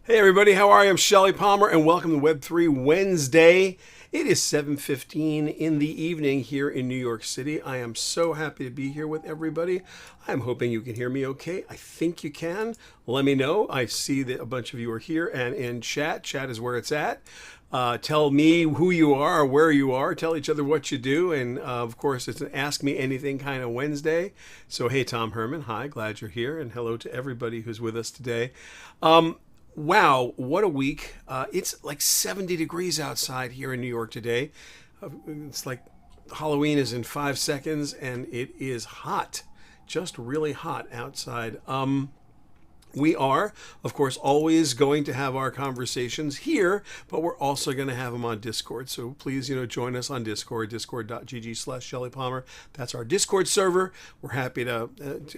Hey everybody, how are you? I'm Shelly Palmer and welcome to Web3 Wednesday. It is 7:15 in the evening here in New York City. I am so happy to be here with everybody. I'm hoping you can hear me okay. I think you can. Let me know. I see that a bunch of you are here and in chat. Chat is where it's at. Tell me who you are, where you are, tell each other what you do. And of course, it's an Ask Me Anything kind of Wednesday. So, hey, Tom Herman, hi, glad you're here. And hello to everybody who's with us today. Wow, what a week. It's like 70 degrees outside here in New York today. It's like Halloween is in 5 seconds and it is hot, just really hot outside. We are, of course, always going to have our conversations here, but we're also going to have them on Discord. So please, join us on Discord, discord.gg/Shelly Palmer. That's our Discord server. We're happy to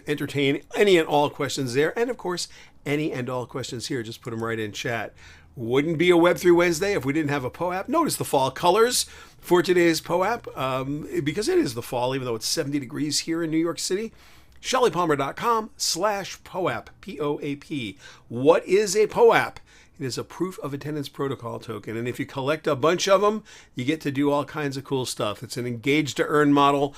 entertain any and all questions there. And of course, any and all questions here, just put them right in chat. Wouldn't be a Web3 Wednesday if we didn't have a POAP. Notice the fall colors for today's POAP, because it is the fall, even though it's 70 degrees here in New York City. ShellyPalmer.com/POAP, P-O-A-P. What is a POAP? It is a proof of attendance protocol token. And if you collect a bunch of them, you get to do all kinds of cool stuff. It's an engage to earn model.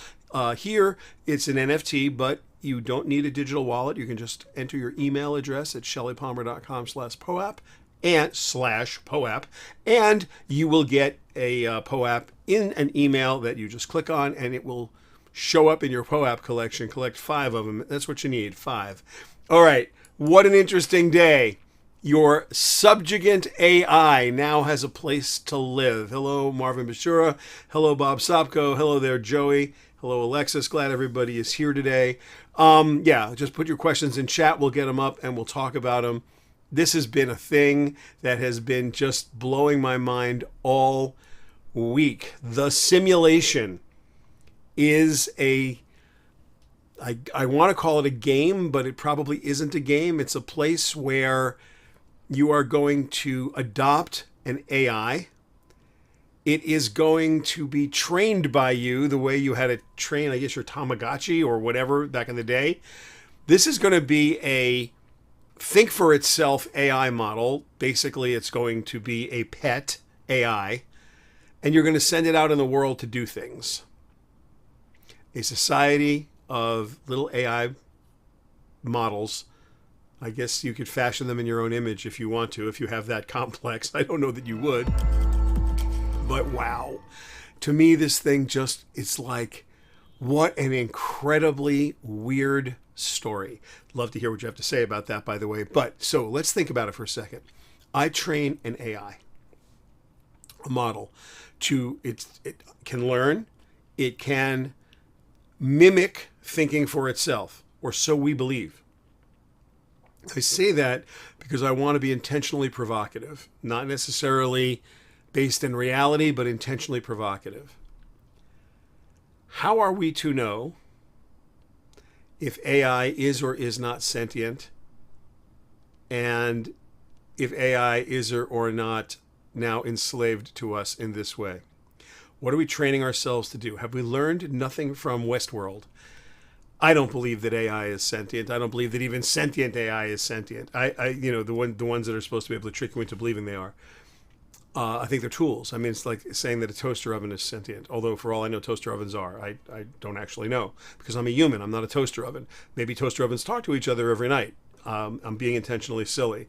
Here, it's an NFT, but you don't need a digital wallet. You can just enter your email address at ShellyPalmer.com/POAP and /POAP, and you will get a POAP in an email that you just click on, and it will show up in your POAP collection. Collect 5 of them. That's what you need, 5. All right, what an interesting day. Your subjugant AI now has a place to live. Hello, Marvin Bashura. Hello, Bob Sopko. Hello there, Joey. Hello, Alexis. Glad everybody is here today. Just put your questions in chat. We'll get them up and we'll talk about them. This has been a thing that has been just blowing my mind all week. The simulation is I want to call it a game, but it probably isn't a game. It's a place where you are going to adopt an AI. It is going to be trained by you the way you had to train, I guess, your Tamagotchi or whatever back in the day. This is going to be a think for itself AI model. Basically, it's going to be a pet AI, and you're going to send it out in the world to do things. A society of little AI models. I guess you could fashion them in your own image if you want to, if you have that complex. I don't know that you would. But wow. To me, this thing it's like, what an incredibly weird story. Love to hear what you have to say about that, by the way. But so let's think about it for a second. I train an AI, a model, it can learn, it can mimic thinking for itself, or so we believe. I say that because I want to be intentionally provocative, not necessarily based in reality, but intentionally provocative. How are we to know if AI is or is not sentient, and if AI is or not now enslaved to us in this way? What are we training ourselves to do? Have we learned nothing from Westworld? I don't believe that AI is sentient. I don't believe that even sentient AI is sentient. The ones that are supposed to be able to trick you into believing they are. I think they're tools. I mean, it's like saying that a toaster oven is sentient. Although, for all I know, toaster ovens are. I don't actually know because I'm a human. I'm not a toaster oven. Maybe toaster ovens talk to each other every night. I'm being intentionally silly.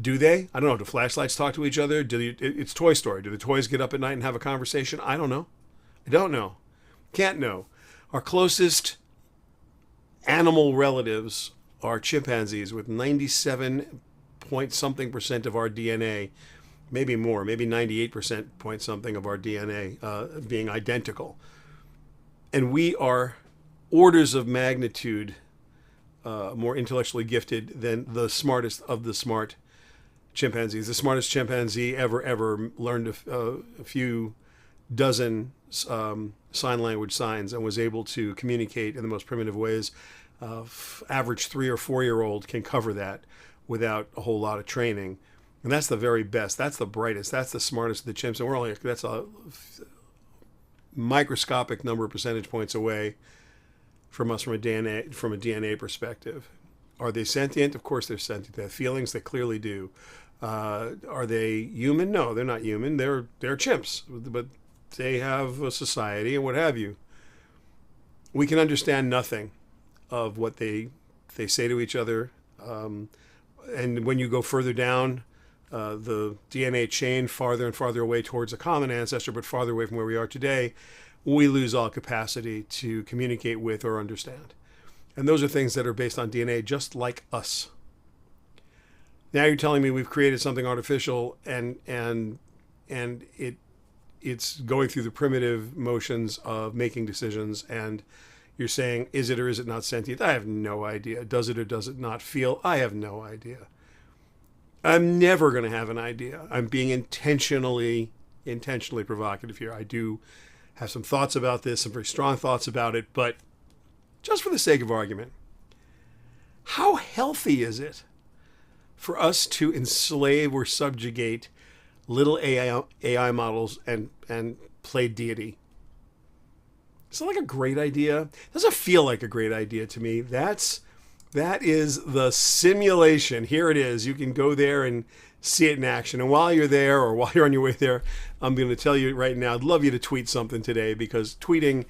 Do they? I don't know. Do flashlights talk to each other? It's Toy Story. Do the toys get up at night and have a conversation? I don't know. I don't know. Can't know. Our closest animal relatives are chimpanzees with 97 point something percent of our DNA, maybe more, maybe 98% point something of our DNA being identical. And we are orders of magnitude more intellectually gifted than the smartest of the smart chimpanzees. The smartest chimpanzee ever learned a few dozen sign language signs and was able to communicate in the most primitive ways. Average 3 or 4 year old can cover that without a whole lot of training. And that's the very best. That's the brightest. That's the smartest of the chimps. And that's a microscopic number of percentage points away from us from a DNA perspective. Are they sentient? Of course they're sentient. They have feelings. They clearly do. Are they human? No, they're not human. They're chimps, but they have a society and what have you. We can understand nothing of what they say to each other. And when you go further down the DNA chain, farther and farther away towards a common ancestor, but farther away from where we are today, we lose all capacity to communicate with or understand. And those are things that are based on DNA, just like us. Now you're telling me we've created something artificial and it's going through the primitive motions of making decisions, and you're saying, is it or is it not sentient? I have no idea. Does it or does it not feel? I have no idea. I'm never going to have an idea. I'm being intentionally provocative here. I do have some thoughts about this, some very strong thoughts about it, but just for the sake of argument, how healthy is it for us to enslave or subjugate little AI models and play deity? Is that like a great idea? It doesn't feel like a great idea to me. That is the simulation. Here it is. You can go there and see it in action. And while you're there, or while you're on your way there, I'm going to tell you right now, I'd love you to tweet something today, because tweeting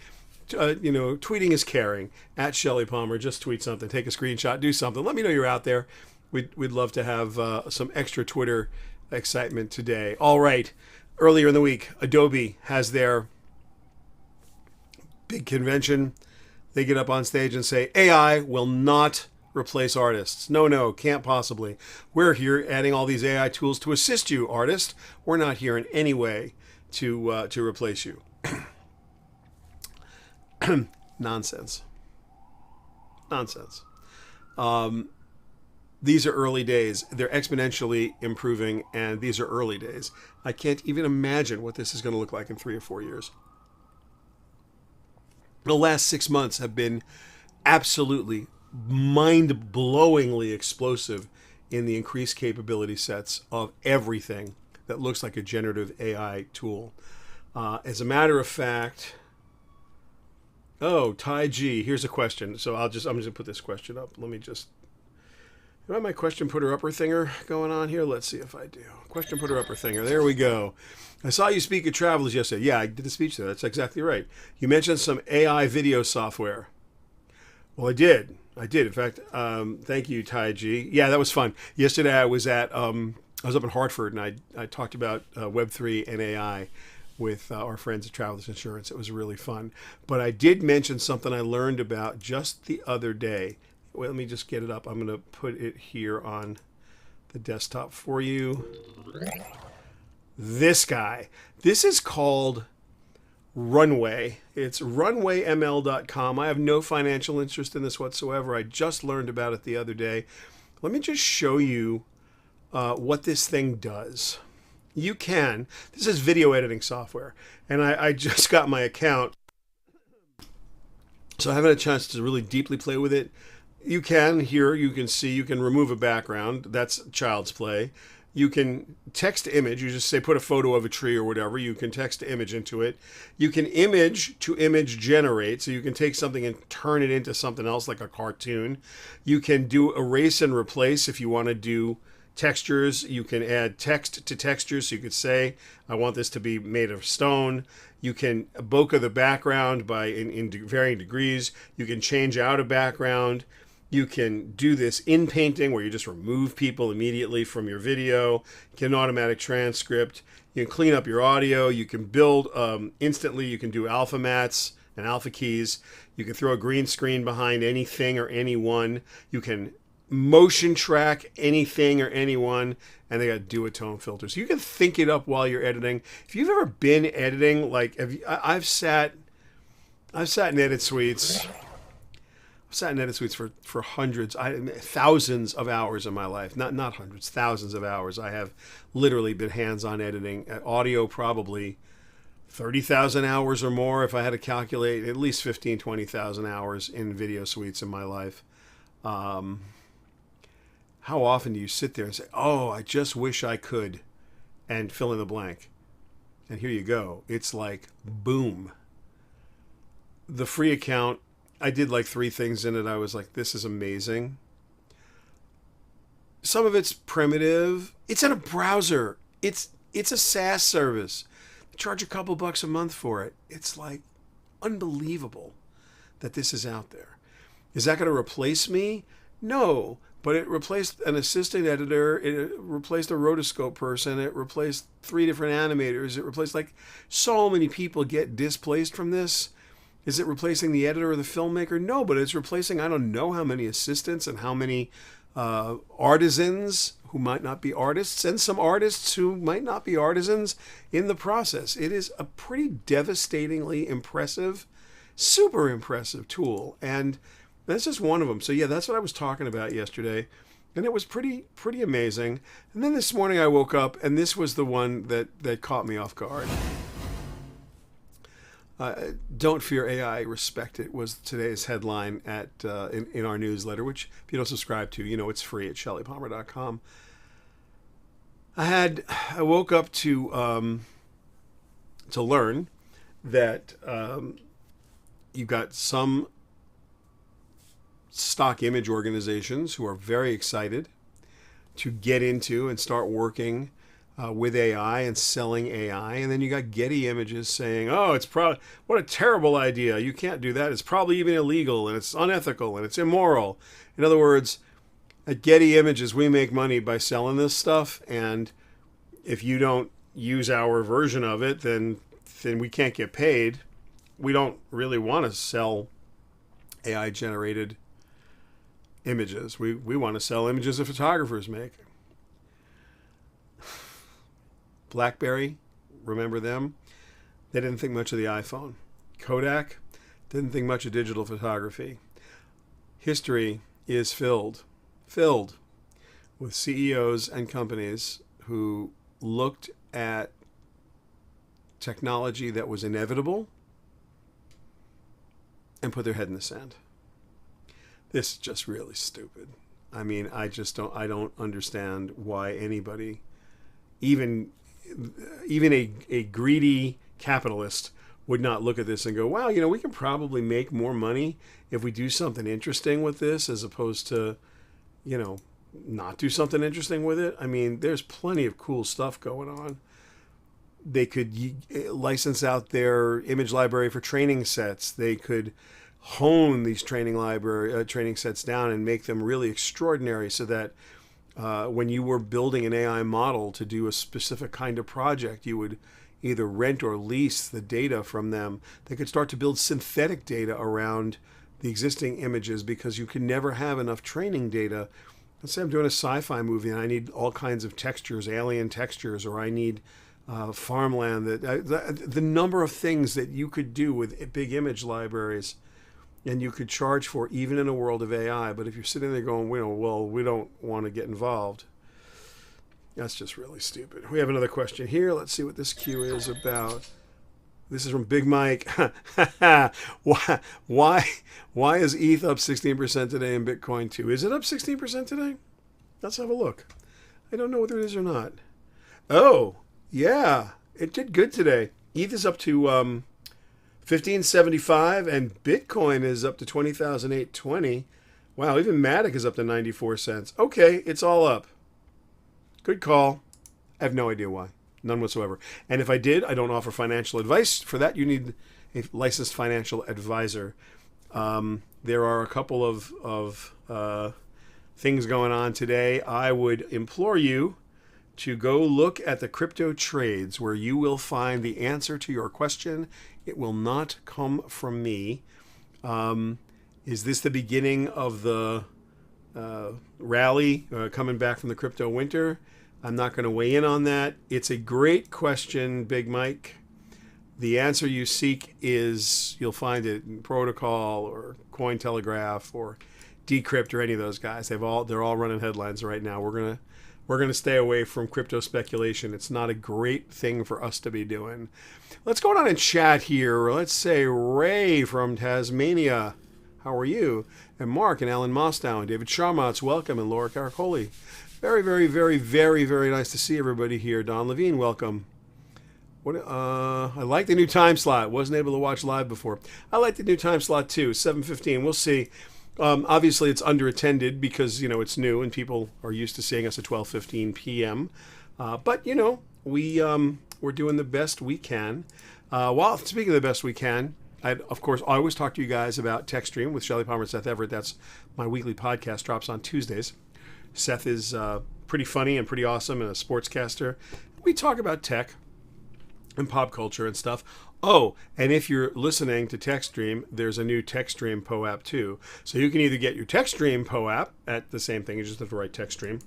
is caring. At Shelly Palmer, just tweet something, take a screenshot, do something. Let me know you're out there. We'd love to have some extra Twitter excitement today. All right. Earlier in the week, Adobe has their big convention. They get up on stage and say, AI will not replace artists. No, can't possibly. We're here adding all these AI tools to assist you, artist. We're not here in any way to replace you. Nonsense. These are early days. They're exponentially improving, and these are early days. I can't even imagine what this is going to look like in 3 or 4 years. The last 6 months have been absolutely mind-blowingly explosive in the increased capability sets of everything that looks like a generative AI tool. As a matter of fact, Tai G, here's a question. So I'm just going to put this question up. Let me just... Do I have my question putter upper thinger going on here? Let's see if I do. Question putter upper thinger. There we go. I saw you speak at Travelers yesterday. Yeah, I did a speech there. That's exactly right. You mentioned some AI video software. Well, I did. In fact, thank you, Tai G. Yeah, that was fun. Yesterday I was up in Hartford, and I talked about Web3 and AI with our friends at Travelers Insurance. It was really fun. But I did mention something I learned about just the other day. Well, let me just get it up. I'm going to put it here on the desktop for you. This guy. This is called Runway. It's runwayml.com. I have no financial interest in this whatsoever. I just learned about it the other day. Let me just show you what this thing does. You can. This is video editing software. And I just got my account, so I haven't had a chance to really deeply play with it. You can remove a background. That's child's play. You can text to image. You just say, put a photo of a tree or whatever. You can text to image into it. You can image to image generate. So you can take something and turn it into something else, like a cartoon. You can do erase and replace if you want to do textures. You can add text to textures. So you could say, I want this to be made of stone. You can bokeh the background in varying degrees. You can change out a background. You can do this in painting, where you just remove people immediately from your video. You can automatic transcript. You can clean up your audio. You can build instantly. You can do alpha mats and alpha keys. You can throw a green screen behind anything or anyone. You can motion track anything or anyone, and they got duotone filters. You can think it up while you're editing. If you've ever been editing, I've sat in edit suites. I've sat in edit suites for thousands of hours in my life. Not hundreds, thousands of hours. I have literally been hands-on editing. Audio, probably 30,000 hours or more, if I had to calculate. At least 15, 20,000 hours in video suites in my life. How often do you sit there and say, oh, I just wish I could, and fill in the blank? And here you go. It's like, boom. The free account, I did like 3 things in it. I was like, this is amazing. some of it's primitive. It's in a browser. It's a SaaS service. They charge a couple bucks a month for it. It's like unbelievable that this is out there. Is that going to replace me? No, but it replaced an assistant editor. It replaced a rotoscope person. It replaced 3 different animators. It replaced, like, so many people get displaced from this. Is it replacing the editor or the filmmaker? No, but it's replacing, I don't know how many assistants and how many artisans who might not be artists, and some artists who might not be artisans in the process. It is a pretty devastatingly impressive, super impressive tool, and that's just one of them. So yeah, that's what I was talking about yesterday, and it was pretty amazing. And then this morning I woke up, and this was the one that caught me off guard. Don't fear AI, respect it was today's headline at in our newsletter, which if you don't subscribe to, it's free at shellypalmer.com. I woke up to learn that you've got some stock image organizations who are very excited to get into and start working with AI and selling AI. And then you got Getty Images saying, oh, it's probably, what a terrible idea. You can't do that. It's probably even illegal, and it's unethical, and it's immoral. In other words, at Getty Images, we make money by selling this stuff. And if you don't use our version of it, then we can't get paid. We don't really want to sell AI generated images. We want to sell images that photographers make. BlackBerry, remember them? They didn't think much of the iPhone. Kodak didn't think much of digital photography. History is filled with CEOs and companies who looked at technology that was inevitable and put their head in the sand. This is just really stupid. I mean, I don't understand why anybody, even a greedy capitalist, would not look at this and go, wow, we can probably make more money if we do something interesting with this, as opposed to, not do something interesting with it. I mean, there's plenty of cool stuff going on. They could license out their image library for training sets. They could hone these training sets down and make them really extraordinary, so that when you were building an AI model to do a specific kind of project, you would either rent or lease the data from them. They could start to build synthetic data around the existing images, because you can never have enough training data. Let's say I'm doing a sci-fi movie and I need all kinds of textures, alien textures, or I need farmland. The number of things that you could do with big image libraries, and you could charge for, even in a world of AI. But if you're sitting there going, we don't want to get involved, that's just really stupid. We have another question here. Let's see what this Q is about. This is from Big Mike. Why is ETH up 16% today and Bitcoin too? Is it up 16% today? Let's have a look. I don't know whether it is or not. Oh, yeah. It did good today. ETH is up to 1575, and Bitcoin is up to 20,820. Wow, even Matic is up to 94 cents. Okay, it's all up. Good call. I have no idea why. None whatsoever. And if I did, I don't offer financial advice. For that, you need a licensed financial advisor. There are a couple of things going on today. I would implore you to go look at the crypto trades, where you will find the answer to your question. It will not come from me. Is this the beginning of the rally coming back from the crypto winter? I'm not going to weigh in on that. It's a great question, Big Mike. The answer you seek is, you'll find it in Protocol or Cointelegraph or Decrypt or any of those guys. They're all running headlines right now. We're gonna stay away from crypto speculation. It's not a great thing for us to be doing. Let's go on in chat here. Let's say Ray from Tasmania. How are you? And Mark and Alan Mostow and David Sharmatz, welcome, and Laura Caracoli. Very, very, very, very, very nice to see everybody here. Don Levine, welcome. I like the new time slot. Wasn't able to watch live before. I like the new time slot too, 7:15. We'll see. Obviously, it's underattended because it's new and people are used to seeing us at 12:15 p.m. But we're doing the best we can. While speaking of the best we can, of course, I always talk to you guys about TechStream with Shelly Palmer and Seth Everett. That's my weekly podcast, drops on Tuesdays. Seth is pretty funny and pretty awesome and a sportscaster. We talk about tech and pop culture and stuff. Oh, and if you're listening to TechStream, there's a new TechStream PoApp too. So you can either get your TechStream PoApp at the same thing, you just have to write TechStream,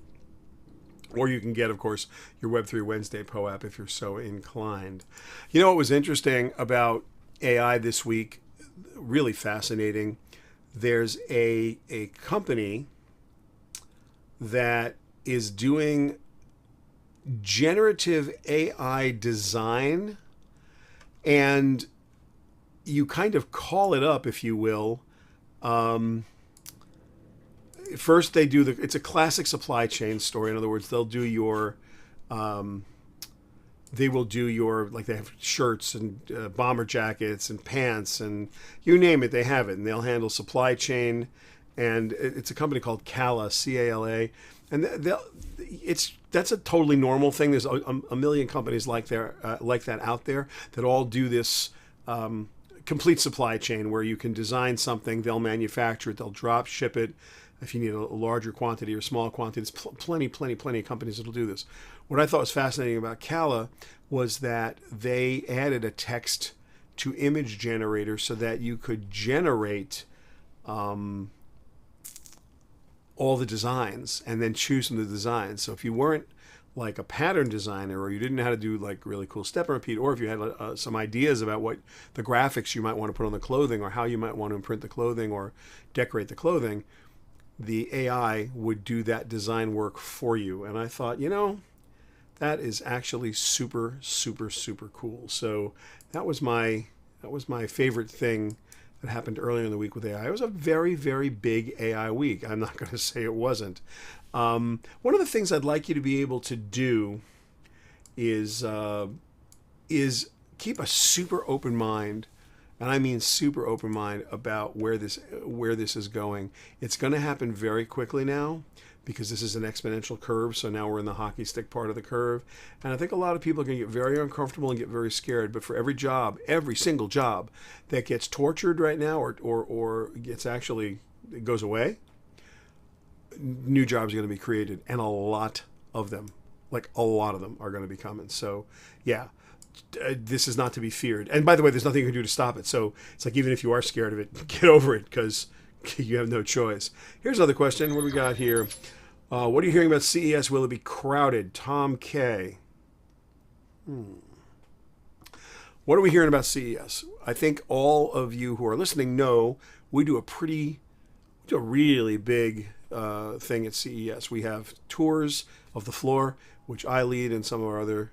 or you can get, of course, your Web3 Wednesday PoApp if you're so inclined. You know what was interesting about AI this week? Really fascinating. There's a company that is doing generative AI design, and you kind of call it up, if you will. First, they do it's a classic supply chain story. In other words, they'll do your, they will do your, like they have shirts and bomber jackets and pants and you name it, they have it. And they'll handle supply chain. And it's a company called Cala, C-A-L-A. And that's a totally normal thing. There's a million companies like that out there that all do this complete supply chain where you can design something, they'll manufacture it, they'll drop ship it. If you need a larger quantity or small quantity, there's plenty of companies that'll do this. What I thought was fascinating about Cala was that they added a text to image generator so that you could generate all the designs and then choose from the designs. So if you weren't like a pattern designer, or you didn't know how to do like really cool step and repeat, or if you had some ideas about what the graphics you might want to put on the clothing or how you might want to imprint the clothing or decorate the clothing, the AI would do that design work for you. And I thought, that is actually super, super, super cool. So that was my favorite thing that happened earlier in the week with AI. It was a very, very big AI week. I'm not going to say it wasn't. One of the things I'd like you to be able to do is keep a super open mind, and I mean super open mind about where this is going. It's going to happen very quickly now because this is an exponential curve. So now we're in the hockey stick part of the curve, and I think a lot of people are going to get very uncomfortable and get very scared. But for every single job that gets tortured right now, or gets it goes away, new jobs are going to be created, and a lot of them are going to be coming. So yeah, this is not to be feared. And by the way, there's nothing you can do to stop it. So it's like, even if you are scared of it, get over it because you have no choice. Here's another question. What do we got here? What are you hearing about CES? Will it be crowded? Tom K. What are we hearing about CES? I think all of you who are listening know we do a really big thing at CES. We have tours of the floor, which I lead and some of our other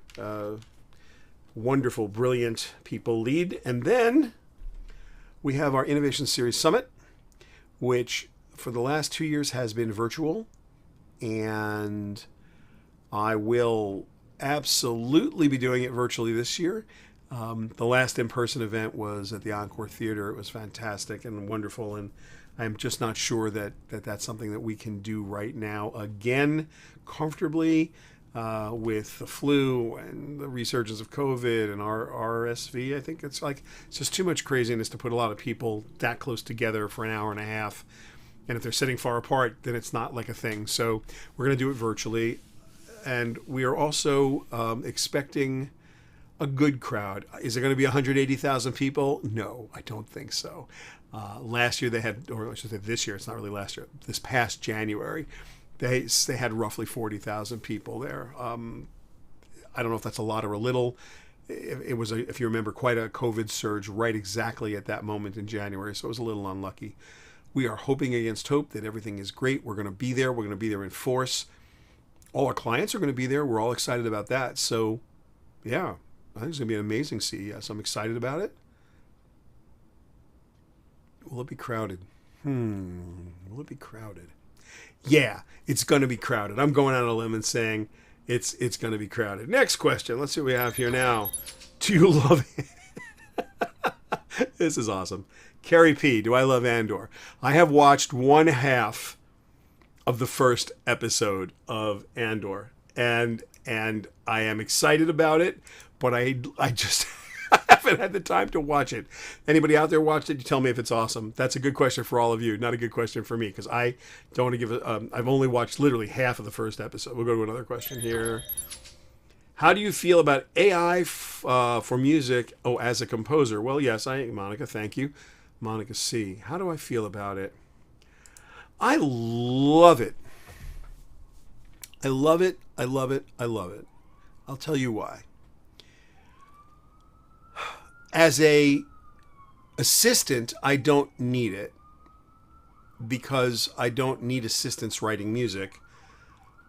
wonderful, brilliant people lead. And then we have our Innovation Series Summit, which for the last 2 years has been virtual. And I will absolutely be doing it virtually this year. The last in-person event was at the Encore Theater. It was fantastic and wonderful. And I'm just not sure that that's something that we can do right now again comfortably with the flu and the resurgence of COVID and RSV. I think it's just too much craziness to put a lot of people that close together for an hour and a half. And if they're sitting far apart, then it's not like a thing. So we're going to do it virtually. And we are also expecting a good crowd. Is it going to be 180,000 people? No, I don't think so. Last year they had, or I should say this year, it's not really last year, this past January, they had roughly 40,000 people there. I don't know if that's a lot or a little. It was, if you remember, quite a COVID surge right exactly at that moment in January, so it was a little unlucky. We are hoping against hope that everything is great. We're going to be there. We're going to be there in force. All our clients are going to be there. We're all excited about that. So, yeah, I think it's going to be an amazing CES. I'm excited about it. Will it be crowded? Will it be crowded? Yeah, it's going to be crowded. I'm going out on a limb and saying it's going to be crowded. Next question. Let's see what we have here now. Do you love it? This is awesome. Carrie P, do I love Andor? I have watched one half of the first episode of Andor, and I am excited about it, but I just I haven't had the time to watch it. Anybody out there watched it? You tell me if it's awesome. That's a good question for all of you, not a good question for me, because I don't want to give it. I've only watched literally half of the first episode. We'll go to another question here. How do you feel about AI for music? Oh, as a composer. Well, yes, Monica, thank you. Monica C. How do I feel about it? I love it. I love it. I love it. I love it. I'll tell you why. As a assistant, I don't need it because I don't need assistants writing music.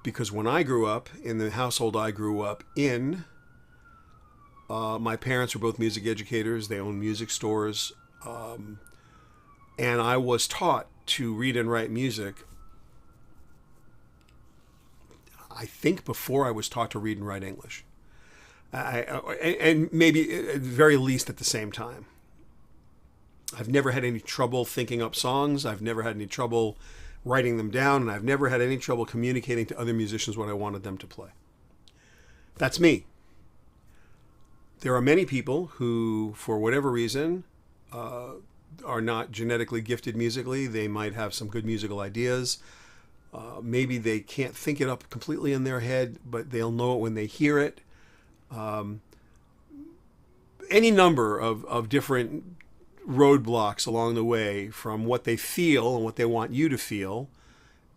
Because when I grew up, in the household I grew up in, my parents were both music educators. They owned music stores. And I was taught to read and write music, I think, before I was taught to read and write English. And maybe at the very least at the same time. I've never had any trouble thinking up songs. I've never had any trouble writing them down. And I've never had any trouble communicating to other musicians what I wanted them to play. That's me. There are many people who, for whatever reason, are not genetically gifted musically. They might have some good musical ideas. Maybe they can't think it up completely in their head, but they'll know it when they hear it. Any number of different roadblocks along the way, from what they feel and what they want you to feel,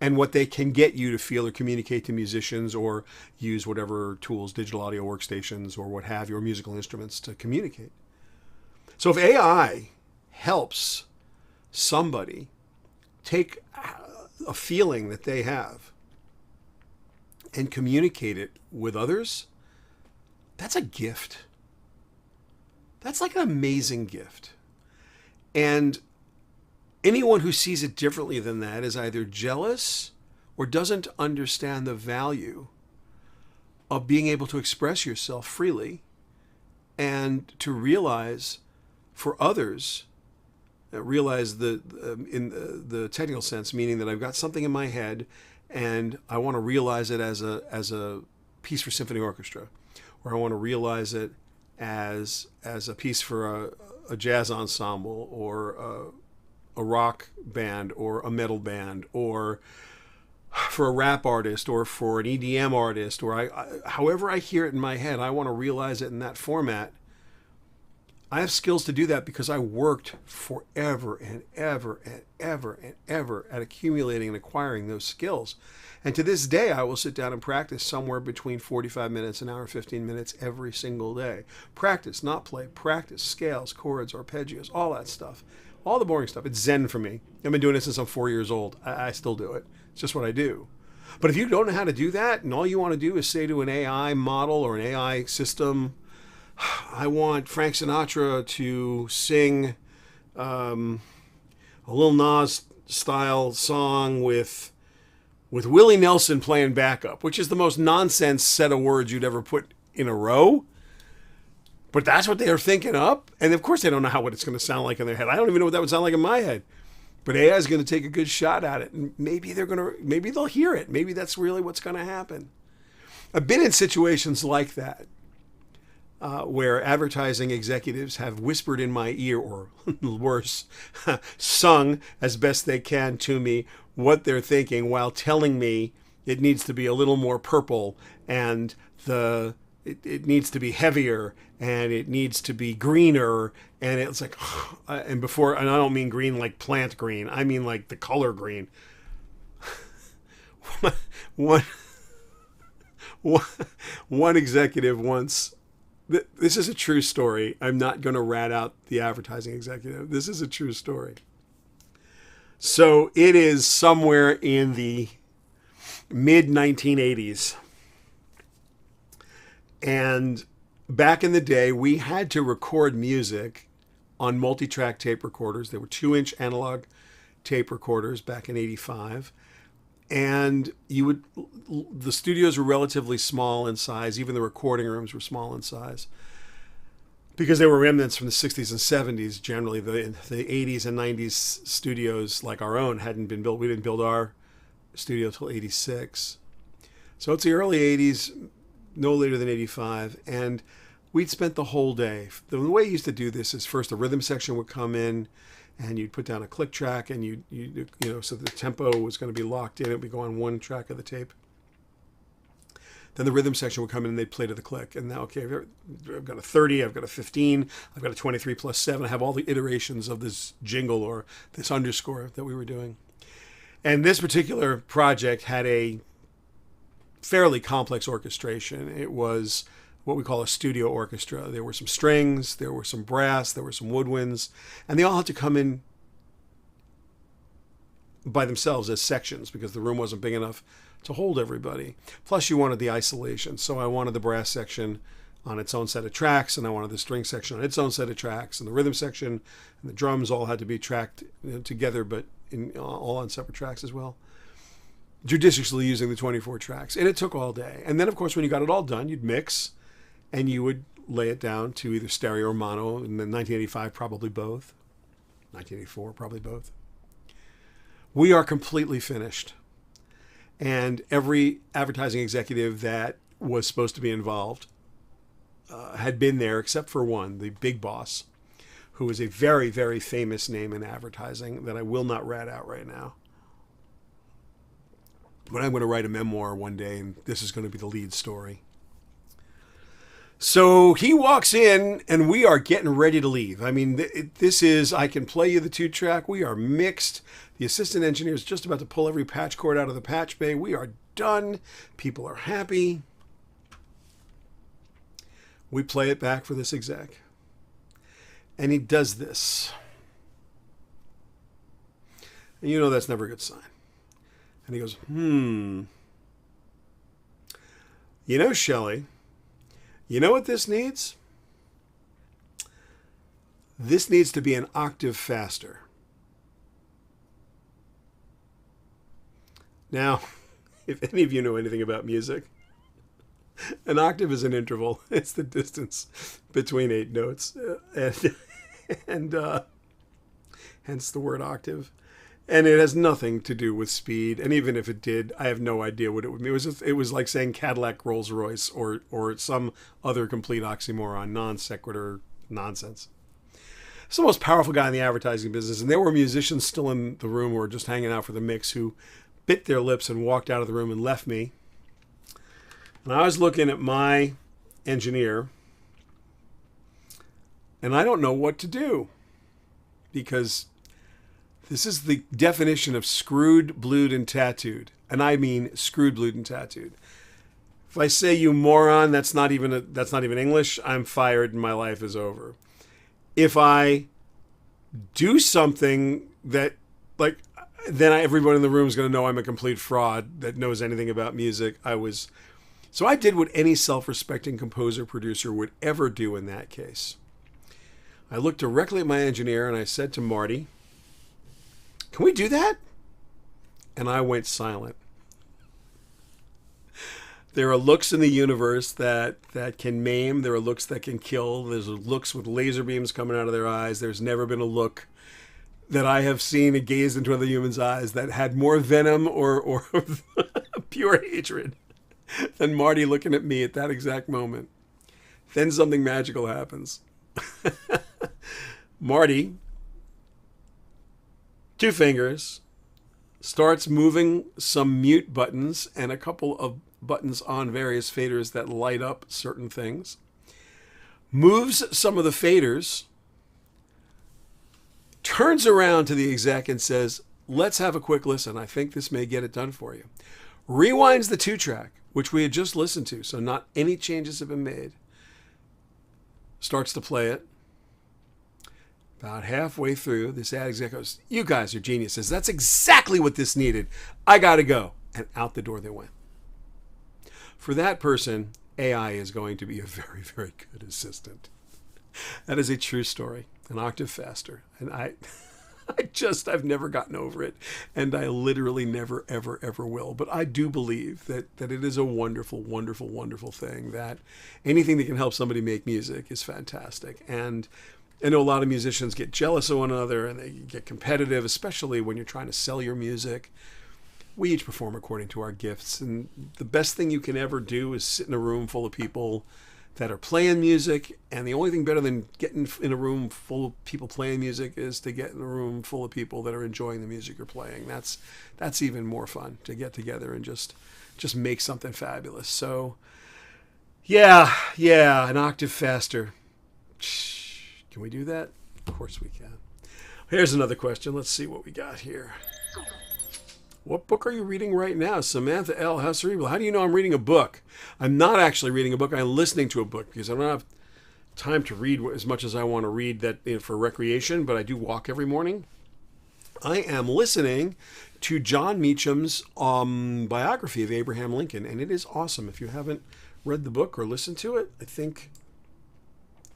and what they can get you to feel or communicate to musicians, or use whatever tools, digital audio workstations or what have you, or musical instruments to communicate. So if AI helps somebody take a feeling that they have and communicate it with others, that's a gift. That's like an amazing gift. And anyone who sees it differently than that is either jealous or doesn't understand the value of being able to express yourself freely and to realize for others, realize in the technical sense, meaning that I've got something in my head and I want to realize it as a piece for symphony orchestra, or I want to realize it as a piece for a jazz ensemble, or a rock band, or a metal band, or for a rap artist, or for an EDM artist, or however I hear it in my head, I want to realize it in that format. I have skills to do that because I worked forever and ever and ever and ever at accumulating and acquiring those skills. And to this day, I will sit down and practice somewhere between 45 minutes, an hour, 15 minutes every single day. Practice, not play. Practice, scales, chords, arpeggios, all that stuff. All the boring stuff. It's Zen for me. I've been doing it since I'm 4 years old. I still do it. It's just what I do. But if you don't know how to do that, and all you want to do is say to an AI model or an AI system, I want Frank Sinatra to sing a Lil Nas style song with Willie Nelson playing backup, which is the most nonsense set of words you'd ever put in a row. But that's what they're thinking up. And of course they don't know what it's going to sound like in their head. I don't even know what that would sound like in my head. But AI is going to take a good shot at it. And maybe they'll hear it. Maybe that's really what's going to happen. I've been in situations like that, where advertising executives have whispered in my ear, or worse, sung as best they can to me what they're thinking, while telling me it needs to be a little more purple, and it needs to be heavier, and it needs to be greener, and it's like, and I don't mean green like plant green, I mean like the color green. One executive once, this is a true story. I'm not going to rat out the advertising executive. This is a true story. So it is somewhere in the mid-1980s. And back in the day, we had to record music on multi-track tape recorders. They were 2-inch analog tape recorders back in '85. And the studios were relatively small in size. Even the recording rooms were small in size. because they were remnants from the 60s and 70s. Generally, the 80s and 90s studios like our own hadn't been built. We didn't build our studio till 86. So it's the early 80s, no later than 85. And we'd spent the whole day. The way you used to do this is first a rhythm section would come in and you'd put down a click track and you know, so the tempo was going to be locked in. It would go on one track of the tape. Then the rhythm section would come in and they'd play to the click. And now, okay, I've got a 30, I've got a 15, I've got a 23 plus 7. I have all the iterations of this jingle or this underscore that we were doing. And this particular project had a fairly complex orchestration. It was what we call a studio orchestra. There were some strings, there were some brass, there were some woodwinds, and they all had to come in by themselves as sections because the room wasn't big enough to hold everybody. Plus you wanted the isolation. So I wanted the brass section on its own set of tracks, and I wanted the string section on its own set of tracks, and the rhythm section and the drums all had to be tracked together, but all on separate tracks as well. Judiciously using the 24 tracks. And it took all day. And then, of course, when you got it all done, you'd mix and you would lay it down to either stereo or mono. And then 1985, probably both. 1984, probably both. We are completely finished. And every advertising executive that was supposed to be involved had been there, except for one, the big boss, who is a very, very famous name in advertising that I will not rat out right now. But I'm going to write a memoir one day, and this is going to be the lead story. So he walks in, and we are getting ready to leave. I mean, this is, I can play you the 2-track. We are mixed. The assistant engineer is just about to pull every patch cord out of the patch bay. We are done. People are happy. We play it back for this exec. And he does this. And you know that's never a good sign. And he goes, You know, Shelly, you know what this needs? This needs to be an octave faster. Now, if any of you know anything about music, an octave is an interval. It's the distance between 8 notes. And hence the word octave. And it has nothing to do with speed. And even if it did, I have no idea what it would mean. It was like saying Cadillac Rolls Royce or some other complete oxymoron, non sequitur nonsense. It's the most powerful guy in the advertising business. And there were musicians still in the room who were just hanging out for the mix who bit their lips and walked out of the room and left me. And I was looking at my engineer, and I don't know what to do, because this is the definition of screwed, blued, and tattooed. And I mean screwed, blued, and tattooed. If I say you moron, that's not even English. I'm fired and my life is over. If I do something that, like, then everyone in the room is going to know I'm a complete fraud that knows anything about music. So I did what any self-respecting composer, producer would ever do in that case. I looked directly at my engineer and I said to Marty, "Can we do that?" And I went silent. There are looks in the universe that can maim. There are looks that can kill. There's looks with laser beams coming out of their eyes. There's never been a look that I have seen and gazed into other humans' eyes that had more venom or pure hatred than Marty looking at me at that exact moment. Then something magical happens. Marty, 2 fingers, starts moving some mute buttons and a couple of buttons on various faders that light up certain things. Moves some of the faders, turns around to the exec and says, "Let's have a quick listen. I think this may get it done for you." Rewinds the 2-track, which we had just listened to, so not any changes have been made. Starts to play it. About halfway through, this ad exec goes, "You guys are geniuses. That's exactly what this needed. I got to go." And out the door they went. For that person, AI is going to be a very, very good assistant. That is a true story. An octave faster. And I've never gotten over it. And I literally never, ever, ever will. But I do believe that it is a wonderful, wonderful, wonderful thing, that anything that can help somebody make music is fantastic. And I know a lot of musicians get jealous of one another and they get competitive, especially when you're trying to sell your music. We each perform according to our gifts. And the best thing you can ever do is sit in a room full of people that are playing music. And the only thing better than getting in a room full of people playing music is to get in a room full of people that are enjoying the music you're playing. That's even more fun, to get together and just make something fabulous. So yeah, an octave faster. Can we do that? Of course we can. Here's another question. Let's see what we got here. What book are you reading right now? Samantha L. How cerebral. How do you know I'm reading a book? I'm not actually reading a book. I'm listening to a book because I don't have time to read as much as I want to read that, for recreation, but I do walk every morning. I am listening to John Meacham's biography of Abraham Lincoln, and it is awesome. If you haven't read the book or listened to it, I think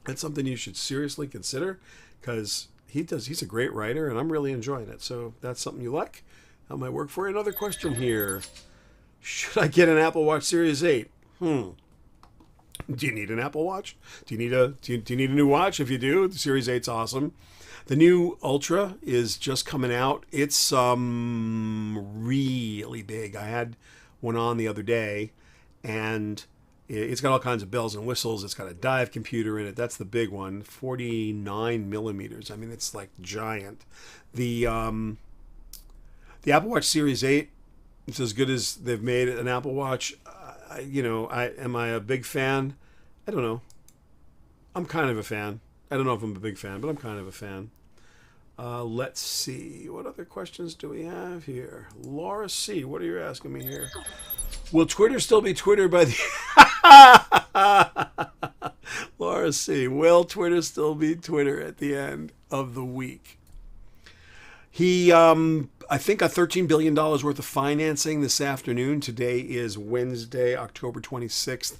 that's something you should seriously consider, because he's a great writer, and I'm really enjoying it. So that's something you like. That might work for you. Another question here. Should I get an Apple Watch Series 8? Do you need an Apple Watch? Do you need a new watch? If you do, the Series 8's awesome. The new Ultra is just coming out. It's really big. I had one on the other day, and it's got all kinds of bells and whistles. It's got a dive computer in it. That's the big one. 49 millimeters. I mean, it's like giant. The Apple Watch Series 8, it's as good as they've made an Apple Watch. Am I a big fan? I don't know. I'm kind of a fan. I don't know if I'm a big fan, but I'm kind of a fan. Let's see. What other questions do we have here? Laura C., what are you asking me here? Will Twitter still be Twitter by the... Laura C., will Twitter still be Twitter at the end of the week? He, I think, got $13 billion worth of financing this afternoon. Today is Wednesday, October 26th.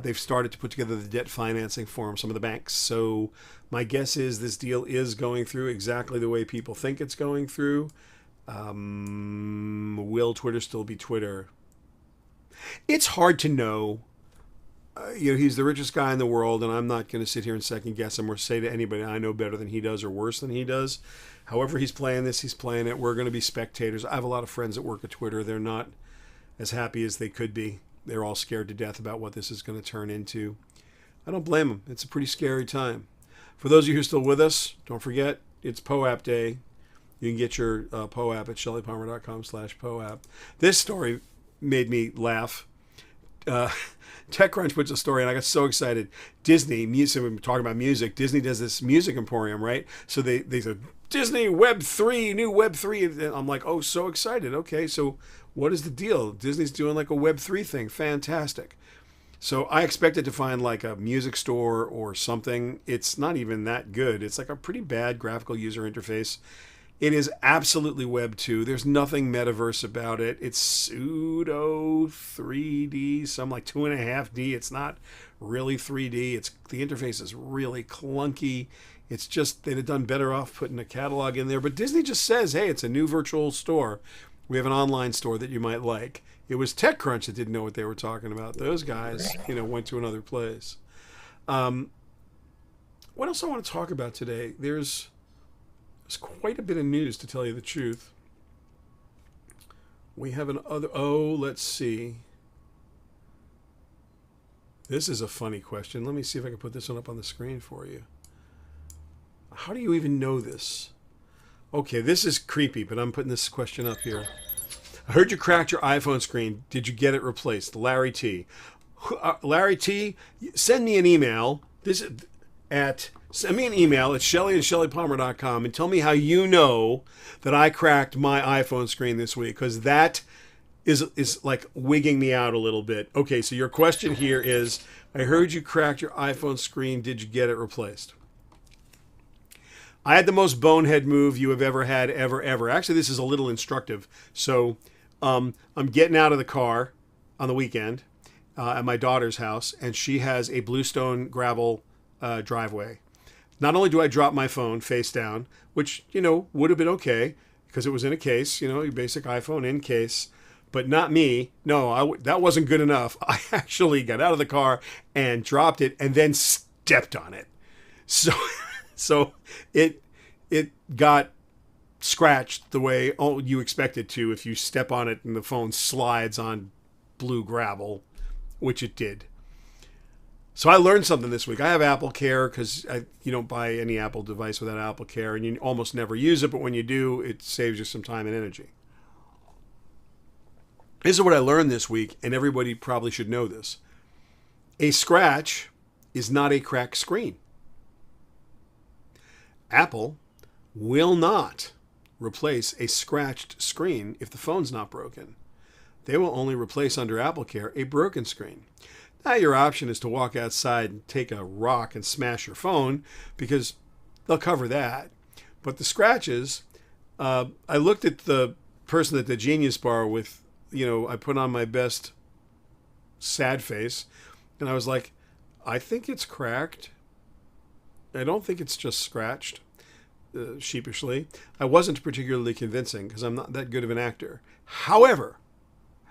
They've started to put together the debt financing for him, some of the banks. So my guess is this deal is going through exactly the way people think it's going through. Will Twitter still be Twitter? It's hard to know. He's the richest guy in the world, and I'm not going to sit here and second guess him or say to anybody I know better than he does or worse than he does. However he's playing this, he's playing it. We're going to be spectators. I have a lot of friends that work at Twitter. They're not as happy as they could be. They're all scared to death about what this is going to turn into. I don't blame them. It's a pretty scary time. For those of you who are still with us, don't forget, it's POAP Day. You can get your POAP at shellypalmer.com/POAP. This story made me laugh. TechCrunch puts a story, and I got so excited. Disney, music, we're talking about music. Disney does this music emporium, right? So they said, Disney Web3, new Web3. And I'm like, oh, so excited. Okay, so what is the deal? Disney's doing like a Web3 thing. Fantastic. So I expected to find like a music store or something. It's not even that good. It's like a pretty bad graphical user interface. It is absolutely Web 2. There's nothing metaverse about it. It's pseudo 3D, some like 2.5D. It's not really 3D. The interface is really clunky. It's just they'd have done better off putting a catalog in there. But Disney just says, hey, it's a new virtual store. We have an online store that you might like. It was TechCrunch that didn't know what they were talking about. Those guys, went to another place. What else I want to talk about today? There's quite a bit of news, to tell you the truth. We have let's see. This is a funny question. Let me see if I can put this one up on the screen for you. How do you even know this? Okay, this is creepy, but I'm putting this question up here. I heard you cracked your iPhone screen. Did you get it replaced? Larry T. Larry T, send me an email. Send me an email at shelly@shellypalmer.com and tell me how you know that I cracked my iPhone screen this week, because that is like wigging me out a little bit. Okay, so your question here is, I heard you cracked your iPhone screen. Did you get it replaced? I had the most bonehead move you have ever had, ever. Actually, this is a little instructive. So I'm getting out of the car on the weekend at my daughter's house, and she has a bluestone gravel driveway. Not only do I drop my phone face down, which, would have been okay because it was in a case, your basic iPhone in case, but not me. No, that wasn't good enough. I actually got out of the car and dropped it and then stepped on it. So, so it got scratched the way you expect it to if you step on it and the phone slides on blue gravel, which it did. So I learned something this week. I have Apple Care because you don't buy any Apple device without Apple Care, and you almost never use it, but when you do, it saves you some time and energy. This is what I learned this week, and everybody probably should know this. A scratch is not a cracked screen. Apple will not replace a scratched screen if the phone's not broken. They will only replace under Apple Care a broken screen. Now your option is to walk outside and take a rock and smash your phone because they'll cover that. But the scratches, I looked at the person at the Genius Bar with, I put on my best sad face and I was like, I think it's cracked. I don't think it's just scratched, sheepishly. I wasn't particularly convincing because I'm not that good of an actor. However,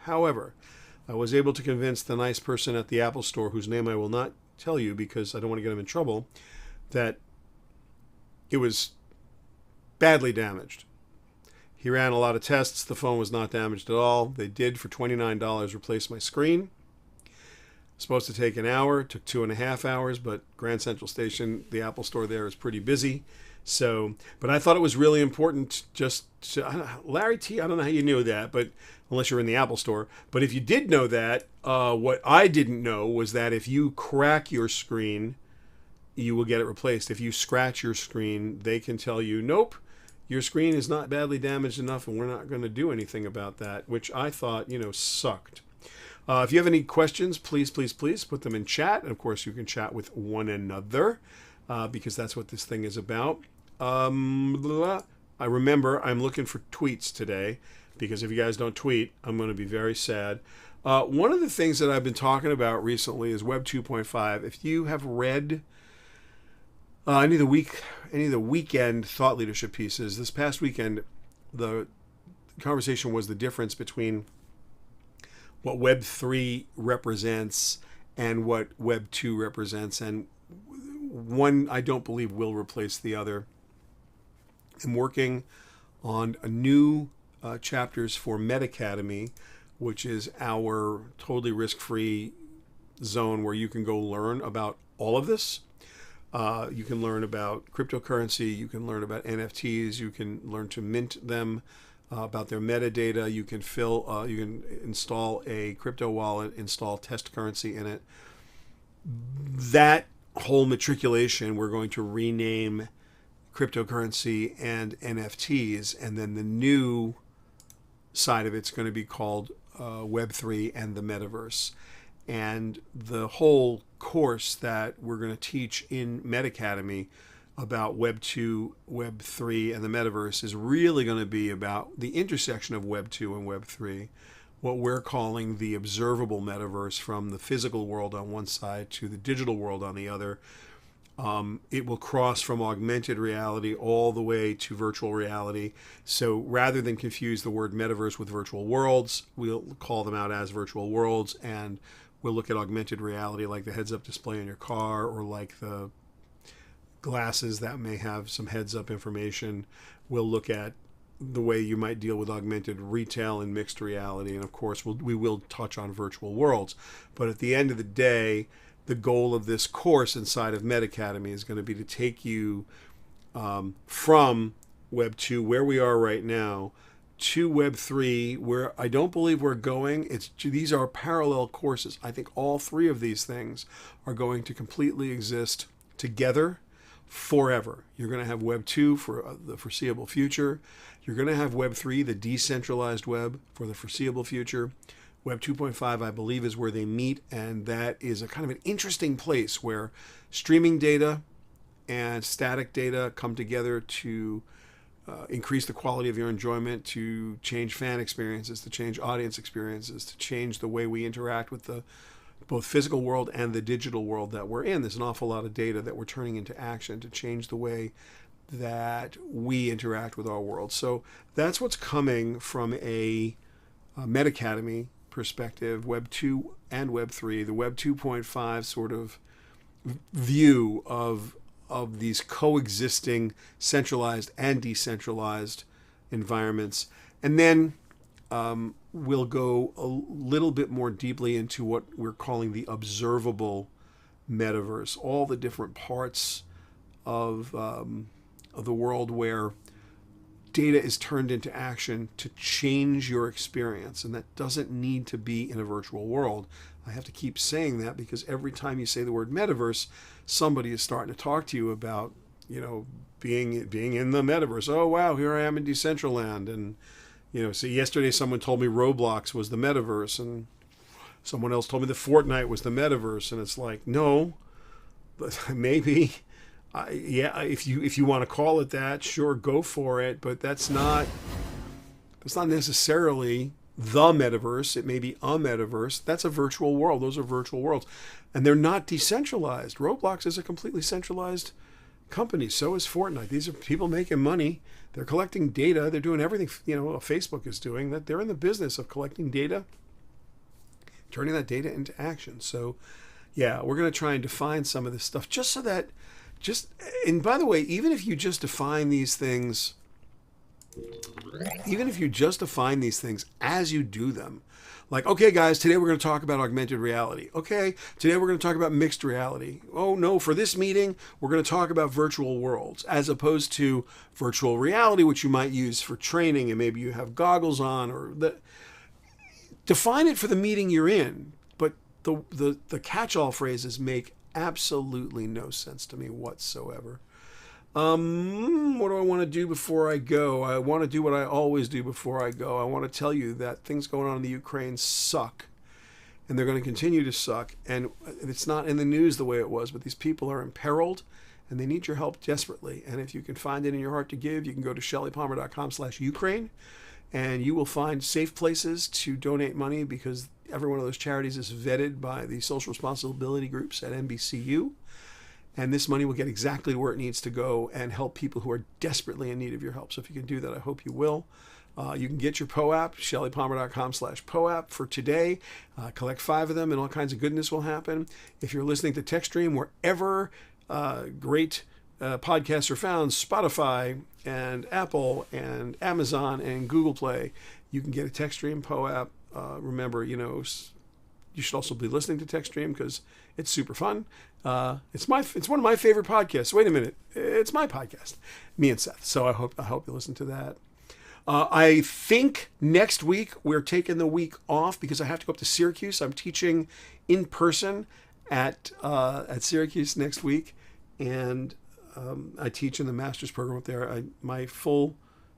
I was able to convince the nice person at the Apple store, whose name I will not tell you because I don't want to get him in trouble, that it was badly damaged. He ran a lot of tests. The phone was not damaged at all. They did, for $29, replace my screen. Supposed to take an hour. Took 2.5 hours, but Grand Central Station, the Apple store there, is pretty busy. So, but I thought it was really important just to, Larry T, I don't know how you knew that, but unless you're in the Apple store. But if you did know that, what I didn't know was that if you crack your screen, you will get it replaced. If you scratch your screen, they can tell you, nope, your screen is not badly damaged enough and we're not going to do anything about that, which I thought, sucked. If you have any questions, please put them in chat. And of course, you can chat with one another because that's what this thing is about. I remember I'm looking for tweets today because if you guys don't tweet, I'm going to be very sad. One of the things that I've been talking about recently is Web 2.5. If you have read any of the weekend thought leadership pieces, this past weekend, the conversation was the difference between what Web 3 represents and what Web 2 represents. And one, I don't believe, will replace the other. I'm working on a new chapters for Metacademy, which is our totally risk-free zone where you can go learn about all of this. You can learn about cryptocurrency, you can learn about NFTs, you can learn to mint them, about their metadata. You can you can install a crypto wallet, install test currency in it. That whole matriculation we're going to rename cryptocurrency and NFTs, and then the new side of it's going to be called Web3 and the Metaverse. And the whole course that we're going to teach in Metacademy about Web 2, Web 3, and the Metaverse is really going to be about the intersection of Web 2 and Web 3, what we're calling the observable metaverse, from the physical world on one side to the digital world on the other. It will cross from augmented reality all the way to virtual reality. So rather than confuse the word metaverse with virtual worlds, we'll call them out as virtual worlds, and we'll look at augmented reality like the heads-up display in your car, or like the glasses that may have some heads-up information. We'll look at the way you might deal with augmented retail and mixed reality. And of course, we will touch on virtual worlds. But at the end of the day, the goal of this course inside of Metacademy is going to be to take you from Web 2, where we are right now, to Web 3, where I don't believe we're going. These are parallel courses. I think all three of these things are going to completely exist together forever. You're going to have Web 2 for the foreseeable future. You're going to have Web 3, the decentralized web, for the foreseeable future. Web 2.5, I believe, is where they meet, and that is a kind of an interesting place where streaming data and static data come together to increase the quality of your enjoyment, to change fan experiences, to change audience experiences, to change the way we interact with the both physical world and the digital world that we're in. There's an awful lot of data that we're turning into action to change the way that we interact with our world. So that's what's coming from a Meta Academy perspective, Web 2 and Web 3, the Web 2.5 sort of view of these coexisting centralized and decentralized environments. And then we'll go a little bit more deeply into what we're calling the observable metaverse, all the different parts of the world where data is turned into action to change your experience. And that doesn't need to be in a virtual world. I have to keep saying that because every time you say the word metaverse, somebody is starting to talk to you about, being in the metaverse. Oh, wow, here I am in Decentraland. And, so yesterday someone told me Roblox was the metaverse, and someone else told me that Fortnite was the metaverse. And it's like, no, but maybe, if you want to call it that, sure, go for it. But that's not necessarily the metaverse. It may be a metaverse. That's a virtual world. Those are virtual worlds. And they're not decentralized. Roblox is a completely centralized company. So is Fortnite. These are people making money. They're collecting data. They're doing everything, Facebook is doing. That they're in the business of collecting data, turning that data into action. So, yeah, we're going to try and define some of this stuff just so that, and by the way, even if you just define these things as you do them, like, okay, guys, today we're going to talk about augmented reality. Okay, today we're going to talk about mixed reality. Oh, no, for this meeting, we're going to talk about virtual worlds, as opposed to virtual reality, which you might use for training, and maybe you have goggles on, or define it for the meeting you're in. But the catch-all phrases make absolutely no sense to me whatsoever. What do I want to do before I go? I want to do what I always do before I go. I want to tell you that things going on in the Ukraine suck, and they're going to continue to suck. And it's not in the news the way it was, but these people are imperiled, and they need your help desperately. And if you can find it in your heart to give, you can go to shellypalmer.com/Ukraine, and you will find safe places to donate money, because every one of those charities is vetted by the social responsibility groups at NBCU. And this money will get exactly where it needs to go and help people who are desperately in need of your help. So if you can do that, I hope you will. You can get your POAP, shellypalmer.com/POAP for today. Collect 5 of them and all kinds of goodness will happen. If you're listening to TechStream, wherever great podcasts are found, Spotify and Apple and Amazon and Google Play, you can get a TechStream POAP. Remember, you should also be listening to TechStream because it's super fun. It's one of my favorite podcasts. Wait a minute, it's my podcast, me and Seth. So I hope you listen to that. I think next week we're taking the week off because I have to go up to Syracuse. I'm teaching in person at Syracuse next week, and I teach in the master's program up there. My full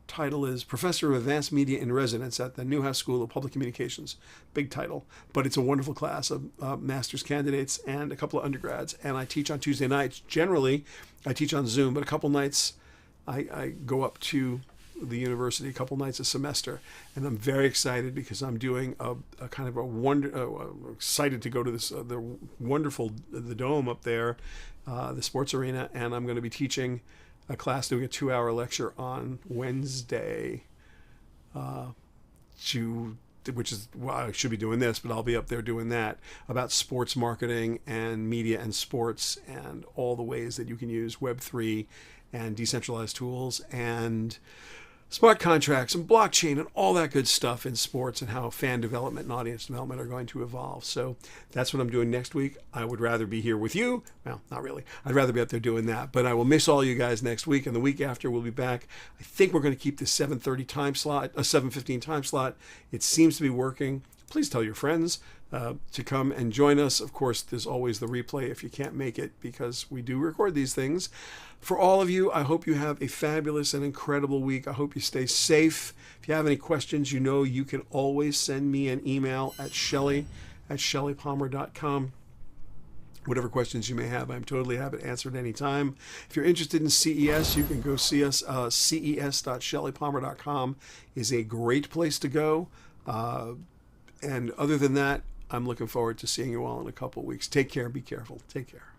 title is Professor of Advanced Media in Residence at the Newhouse School of Public Communications. Big title, but it's a wonderful class of master's candidates and a couple of undergrads. And I teach on Tuesday nights. Generally, I teach on Zoom, but a couple nights I go up to the university a couple nights a semester. And I'm very excited because I'm doing a kind of excited to go to the Dome up there, the sports arena, and I'm going to be teaching a class, doing a 2-hour lecture on Wednesday, which is, well, I should be doing this, but I'll be up there doing that, about sports marketing and media and sports and all the ways that you can use Web3 and decentralized tools and smart contracts and blockchain and all that good stuff in sports, and how fan development and audience development are going to evolve. So that's what I'm doing next week. I would rather be here with you. Well, not really. I'd rather be out there doing that. But I will miss all you guys next week, and the week after we'll be back. I think we're going to keep the 7:30 time slot, a 7:15 time slot. It seems to be working. Please tell your friends to come and join us. Of course, there's always the replay if you can't make it, because we do record these things. For all of you, I hope you have a fabulous and incredible week. I hope you stay safe. If you have any questions, you can always send me an email at shelly@shellypalmer.com. Whatever questions you may have, I'm totally happy to answer at any time. If you're interested in CES, you can go see us. ces.shellypalmer.com is a great place to go. And other than that, I'm looking forward to seeing you all in a couple weeks. Take care. Be careful. Take care.